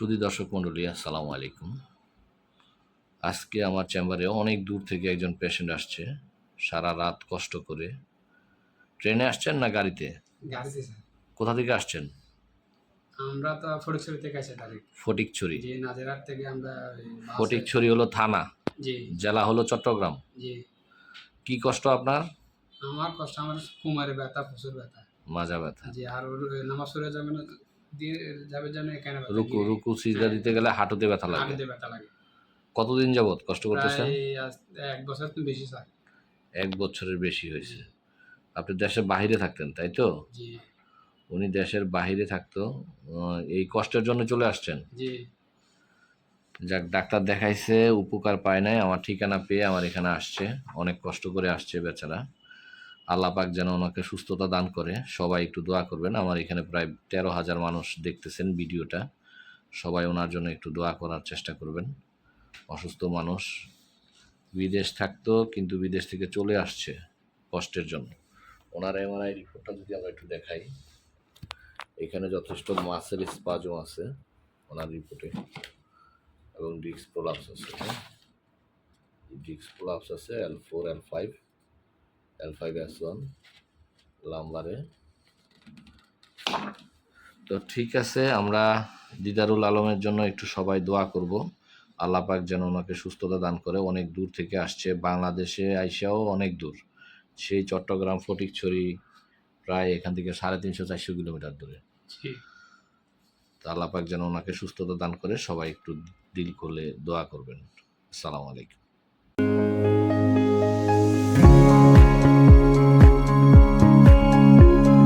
সুধী দর্শক মণ্ডলী, আসসালামু আলাইকুম। আজকে আমার চেম্বারে অনেক দূর থেকে একজন পেশেন্ট আসছে, সারা রাত কষ্ট করে। ট্রেনে আসছেন না গাড়িতে? গাড়িতে স্যার। কোথা থেকে আসছেন? আমরা তো ফটিকছড়ি থেকে আসি ডাইরেক্ট। ফটিকছড়ি। জি, নাজিরহাট থেকে আমরা ওই বাসে। ফটিকছড়ি হলো থানা, জি জেলা হলো চট্টগ্রাম। জি। কি কষ্ট আপনার? আমার কষ্ট, আমার কোমরে ব্যথা, প্রচুর ব্যথা। মাজা ব্যথা। জি, আর ওর নামাজ পড়ে যাবে না, দিয়ে যাবে যেন এখানে ব্যথা। রুকু রুকু সিজদা দিতে গেলে হাঁটুতে ব্যথা লাগে। হাঁটুতে ব্যথা লাগে। কতদিন যাবত কষ্ট করতেছেন? প্রায় আজ ১ বছর তো বেশি স্যার। 1 বছরের বেশি হয়েছে। আপনি দেশের বাহিরে থাকতেন, তাই তো? জি উনি দেশের বাহিরে থাকতো, এই কষ্টের জন্য চলে আসছেন। জি যাক, ডাক্তার দেখাইছে, উপকার পায় নাই, আমার ঠিকানা পেয়ে আমার এখানে আসছে, অনেক কষ্ট করে আসছে বেচারা। আল্লাহ পাক যেন ওনাকে সুস্থতা দান করে। সবাই একটু দোয়া করবেন। আমার এখানে প্রায় 13,000 মানুষ দেখতেছেন ভিডিওটা। সবাই ওনার জন্য একটু দোয়া করার চেষ্টা করবেন। অসুস্থ মানুষ, বিদেশ থাকতো কিন্তু বিদেশ থেকে চলে আসছে কষ্টের জন্য। ওনার এমআরআই রিপোর্টটা যদি আমরা একটু দেখাই, এখানে যথেষ্ট মাসেল স্পাজম আছে ওনার রিপোর্টে, এবং ডিস্ক প্রলাপস আছে। ডিস্ক প্রলাপস আছে L4 L5 L5S1 লাম্বারে। তো ঠিক আছে, আমরা দিদারুল আলমের জন্য একটু সবাই দোয়া করব। আল্লাহ পাক যেন ওনাকে সুস্থতা দান করে। অনেক দূর থেকে আসছে, বাংলাদেশে আইসাও অনেক দূর, সেই চট্টগ্রাম ফটিকছড়ি, প্রায় এখান থেকে 350-400 কিলোমিটার দূরে। তো আল্লাহ পাক যেন ওনাকে সুস্থতা দান করে। সবাই একটু দিল খুলে দোয়া করবেন। আসসালামু আলাইকুম।